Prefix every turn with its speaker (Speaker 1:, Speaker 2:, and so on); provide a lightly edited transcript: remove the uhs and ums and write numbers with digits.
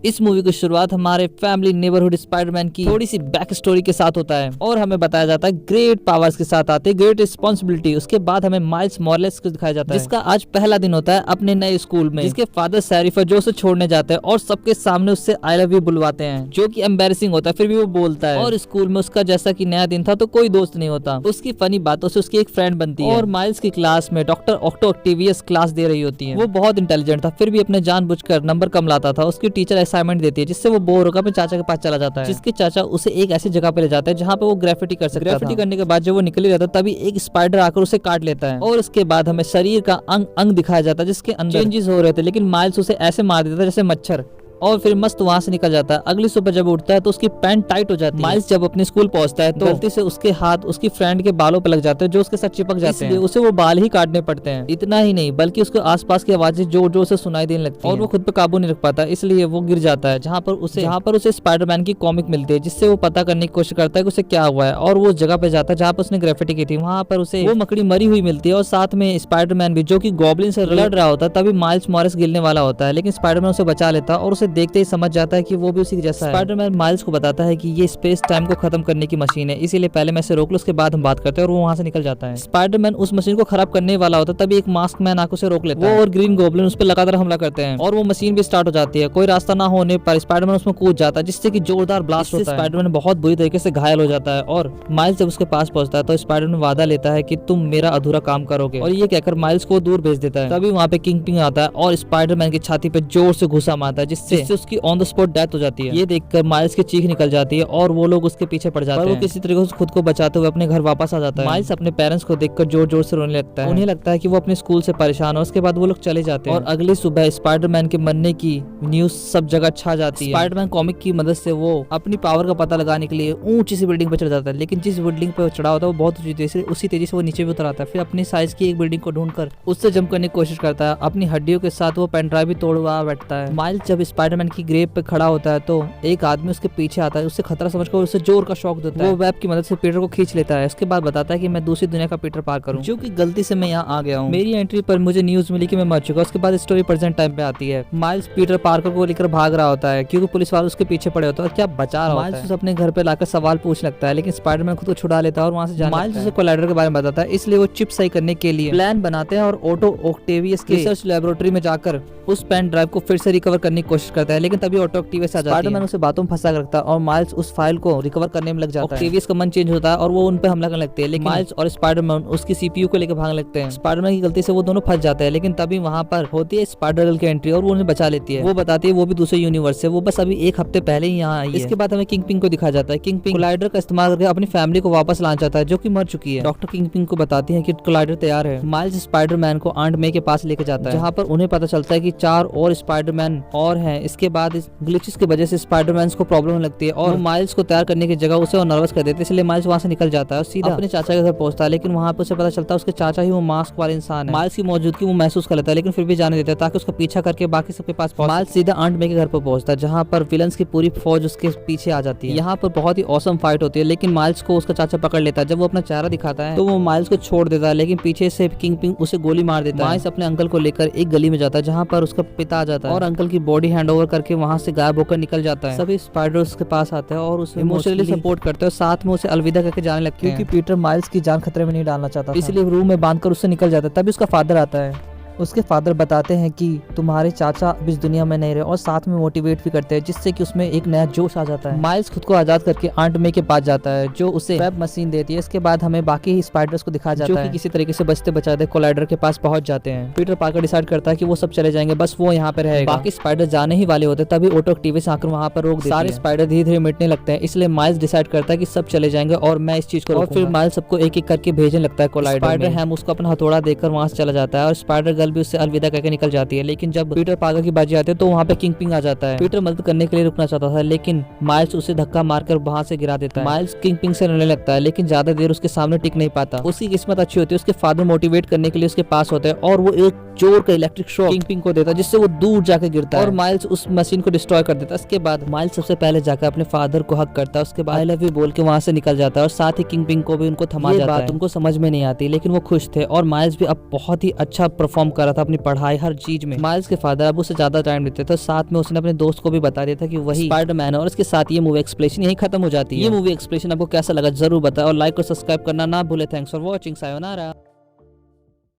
Speaker 1: इस मूवी की शुरुआत हमारे फैमिली नेबरहुड स्पाइडरमैन की थोड़ी सी बैक स्टोरी के साथ होता है और हमें बताया जाता है ग्रेट पावर्स के साथ आते ग्रेट रिस्पॉन्सिबिलिटी। उसके बाद हमें माइल्स मॉरेल्स को दिखाया जाता है जिसका आज पहला दिन होता है अपने नए स्कूल में, जिसके फादर शरीफ है जो उसे छोड़ने जाते हैं और सबके सामने उससे आई लव यू बुलवाते हैं, जो कि एम्बैरेसिंग होता है, फिर भी वो बोलता है। और स्कूल में उसका जैसा कि नया दिन था तो कोई दोस्त नहीं होता, उसकी फनी बातों से उसकी एक फ्रेंड बनती है। और माइल्स की क्लास में डॉक्टर ऑक्टो ऑक्टेवियस क्लास दे रही होती है। वो बहुत इंटेलिजेंट था, फिर भी अपने जानबूझकर नंबर कम लाता था। उसकी टीचर असाइनमेंट देती है जिससे वो बोर होकर अपने चाचा के पास चला जाता है, जिसके चाचा उसे एक ऐसी जगह पे ले जाते हैं जहाँ पे वो ग्रेफिटी कर सकता है। ग्रेफिटी करने के बाद जब वो निकल ही जाता है तभी एक स्पाइडर आकर उसे काट लेता है और उसके बाद हमें शरीर का अंग अंग दिखाया जाता है जिसके अंदर चेंजेस हो रहे थे, लेकिन माइल्स उसे ऐसे मार देता है जैसे मच्छर और फिर मस्त वहां से निकल जाता है। अगली सुबह जब उठता है तो उसकी पैंट टाइट हो जाती है। माइल्स जब अपने स्कूल पहुंचता है तो गलती से उसके हाथ उसकी फ्रेंड के बालों पे लग जाते हैं जो उसके साथ चिपक जाते हैं, उसे वो बाल ही काटने पड़ते हैं। इतना ही नहीं बल्कि उसके आसपास की आवाजें जोर जोर से सुनाई देने लगती हैं और वो खुद पे काबू नहीं रख पाता, इसलिए वो गिर जाता है जहाँ पर उसे स्पाइडरमैन की कॉमिक मिलती है जिससे वो पता करने की कोशिश करता है कि उसे क्या हुआ है। और वो उस जगह पे जाता है जहाँ पर उसने ग्रेफिटी की थी, वहाँ पर उसे वो मकड़ी मरी हुई मिलती है और साथ में स्पाइडरमैन भी जो कि गॉब्लिन से लड़ रहा होता है। तभी माइल्स मॉरेल्स गिरने वाला होता है, लेकिन स्पाइडरमैन उसे बचा लेता है और उसे देखते ही समझ जाता है कि वो भी उसी जैसा है। स्पाइडरमैन माइल्स को बताता है कि ये स्पेस टाइम को खत्म करने की मशीन है, इसीलिए पहले मैं इसे रोक लो, उसके बाद हम बात करते हैं। और वो वहां से निकल जाता है। स्पाइडरमैन उस मशीन को खराब करने वाला होता है तभी एक मास्क मैन आकर उसे रोक लेता है। वो और ग्रीन गॉब्लिन उस पर लगातार हमला करते हैं और वो मशीन भी स्टार्ट हो जाती है। कोई रास्ता ना होने पर स्पाइडरमैन उसमें कूद जाता है जिससे कि जोरदार ब्लास्ट होता है। स्पाइडरमैन बहुत बुरी तरीके से घायल हो जाता है और माइल्स जब उसके पास पहुंचता है तो स्पाइडरमैन वादा लेता है कि तुम मेरा अधूरा काम करोगे और ये कहकर माइल्स को दूर भेज देता है। तभी वहाँ पे किंगपिन आता है और स्पाइडरमैन की छाती पे जोर से घुसा मारता है जिससे उसकी ऑन द स्पॉट डेथ हो जाती है। ये देखकर माइल्स की चीख निकल जाती है और वो लोग उसके पीछे पड़ जाते हैं। वो किसी तरीके से खुद को बचाते हुए अपने घर वापस आ जाता है। माइल्स अपने पेरेंट्स को देखकर जोर जोर से रोने लगता है। उन्हें लगता है कि वो अपने स्कूल से परेशान है। उसके बाद वो लोग चले जाते हैं और अगली सुबह स्पाइडरमैन के मरने की न्यूज सब जगह छा जाती है। स्पाइडरमैन कॉमिक की मदद से वो अपनी पावर का पता लगाने के लिए ऊंची सी बिल्डिंग पर चढ़ जाता है, लेकिन जिस बिल्डिंग पर चढ़ा होता है वो बहुत उसी तेजी से वो नीचे भी उतर आता है। फिर अपनी साइज की एक बिल्डिंग को ढूंढकर उससे जंप करने की कोशिश करता है। अपनी हड्डियों के साथ वो पेन ड्राइव भी तोड़वा बैठता है। माइल्स जब स्पाइडरमैन की ग्रेव पे खड़ा होता है तो एक आदमी उसके पीछे आता है, उससे खतरा समझकर उसे जोर का शॉक देता है। वो वेब की मदद से पीटर को खींच लेता है। उसके बाद बताता है कि मैं दूसरी दुनिया का पीटर पार्कर हूँ, जो कि गलती से मैं यहाँ आ गया हूँ। मेरी एंट्री पर मुझे न्यूज मिली कि मैं मर चुका। उसके बाद स्टोरी प्रेजेंट टाइम पे आती है। माइल्स पीटर पार्कर को लेकर भाग रहा होता है क्योंकि पुलिस वाले उसके पीछे पड़े होते हैं और क्या बचा रहा होता है। अपने घर पे लाकर सवाल पूछ लगता है, लेकिन स्पाइडरमैन खुद को छुड़ा लेता है और वहाँ से जाने लगता है। माइल्स उसे कोलाइडर के बारे में बताता है, इसलिए वो चिप सही करने के लिए प्लान बनाते हैं और ऑटो ऑक्टेवियस की रिसर्च लैबोरेटरी में जाकर उस पेन ड्राइव को फिर से रिकवर करने की कोशिश करता है, लेकिन तभी ऑटो ऑक्टेवियस आ जाती है। स्पाइडरमैन उसे बातों में फंसा रखता है और माइल्स उस फाइल को रिकवर करने में लग जाता है। ऑक्टेवियस का मन चेंज होता है और वो उन पे हमला करने लगते हैं, लेकिन माइल्स और स्पाइडरमैन उसकी सीपीयू को लेकर भागने लगते हैं। स्पाइडरमैन की गलती से वो दोनों फंस जाते हैं, लेकिन तभी वहाँ पर होती है स्पाइडर गर्ल की एंट्री और वो उन्हें बचा लेती है। वो बताती है वो भी दूसरे यूनिवर्स से, वो बस अभी एक हफ्ते पहले ही यहाँ आई है। इसके बाद हमें किंगपिन को दिखाया जाता है। किंगपिन कोलाइडर का इस्तेमाल करके अपनी फैमिली को वापस लाना चाहता है जो कि मर चुकी है। डॉक्टर किंगपिन को बताती है कि कोलाइडर तैयार है। माइल्स स्पाइडरमैन को आंट मे के पास लेके जाता है, जहाँ पर उन्हें पता चलता है कि 4 और स्पाइडरमैन और हैं। इसके बाद इस ग्लिचेस की वजह से स्पाइडरमैन को प्रॉब्लम लगती है और माइल्स को तैयार करने की जगह उसे नर्वस कर देते हैं, इसलिए माइल्स वहाँ से निकल जाता है और सीधा अपने चाचा के घर पहुंचता है। लेकिन वहाँ पे उसे पता चलता है उसके चाचा ही वो मास्क वाले इंसान है। माइल्स की मौजूदगी वो महसूस कर लेता है, लेकिन फिर भी जाने देता है ताकि उसका पीछा करके बाकी सबके पास पहुंचे। माइल्स सीधा आंट मे के घर पर पहुंचता है, जहाँ पर विलन्स की पूरी फौज उसके पीछे आ जाती है। यहाँ पर बहुत ही औसम फाइट होती है, लेकिन माइल्स को उसका चाचा पकड़ लेता है। जब वो अपना चेहरा दिखाता है तो वो माइल्स को छोड़ देता है, लेकिन पीछे से किंगपिन उसे गोली मार देता है। माइल्स अपने अंकल को लेकर एक गली में जाता है जहाँ पर उसका पिता आ जाता है और अंकल की बॉडी हैंड ओवर करके वहाँ से गायब होकर निकल जाता है। सभी स्पाइडर उसके पास आते हैं और उसे इमोशनली सपोर्ट करते हैं, साथ में उसे अलविदा करके जाने लगते हैं, क्योंकि पीटर माइल्स की जान खतरे में नहीं डालना चाहता, इसलिए रूम में बांधकर उससे निकल जाता है। तभी उसका फादर आता है। उसके फादर बताते हैं कि तुम्हारे चाचा अब इस दुनिया में नहीं रहे और साथ में मोटिवेट भी करते हैं, जिससे कि उसमें एक नया जोश आ जाता है। माइल्स खुद को आजाद करके आंट मे के पास जाता है जो उसे वेब मशीन देती है। इसके बाद हमें बाकी स्पाइडर्स को दिखाया जाता है जो कि किसी तरीके से बचते बचाते कोलाइडर के पास पहुंच जाते हैं। पीटर पार्कर डिसाइड करता है कि वो सब चले जाएंगे, बस वो यहाँ पे रहेगा। बाकी स्पाइडर जाने ही वाले होते तभी ऑटो ऑक्टेवियस आकर वहाँ पर रोक देती है। सारे स्पाइडर धीरे धीरे मिटने लगते हैं, इसलिए माइल्स डिसाइड करता है कि सब चले जाएंगे और मैं इस चीज को, और फिर माइल्स सबको एक एक करके भेजने लगता है कोलाइडर। स्पाइडर हैम उसको अपना हथौड़ा देकर वहाँ से चला जाता है और स्पाइडर गर्ल भी उससे अलविदा निकल जाती है। लेकिन जब पीटर पार्कर की बाजी आती है तो वहाँ पे किंगपिन आ जाता है। पीटर मदद करने के लिए रुकना चाहता था, लेकिन माइल्स उसे धक्का मारकर वहाँ से गिरा देता है। माइल्स किंगपिन से लड़ने लगता है, लेकिन ज्यादा देर उसके सामने टिक नहीं पाता। उसकी किस्मत अच्छी होती है, उसके फादर मोटिवेट करने के लिए उसके पास होते हैं और वो एक जोर का इलेक्ट्रिक शॉक किंगपिन को देता है, जिससे वो दूर जाकर गिरता है और माइल्स उस मशीन को डिस्ट्रॉय कर देता है। इसके बाद माइल्स सबसे पहले जाकर अपने फादर को हक करता है, उसके बाद आई लव यू बोल के वहाँ से निकल जाता है और साथ ही किंगपिन को भी उनको थमा जाता है। उनको समझ में नहीं आती, लेकिन वो खुश थे और माइल्स भी अब बहुत ही अच्छा परफॉर्म कर रहा था, अपनी पढ़ाई हर चीज में। माइल्स के फादर अब उसे ज्यादा टाइम देते थे, साथ में उसने अपने दोस्त को भी बता दिया था कि वही स्पाइडरमैन है। और इसके साथ ये मूवी एक्सप्लेनेशन यही खत्म हो जाती है। ये मूवी एक्सप्लेनेशन आपको कैसा लगा जरूर बताएं और लाइक और सब्सक्राइब करना ना भूले। Thanks for watching, sayonara.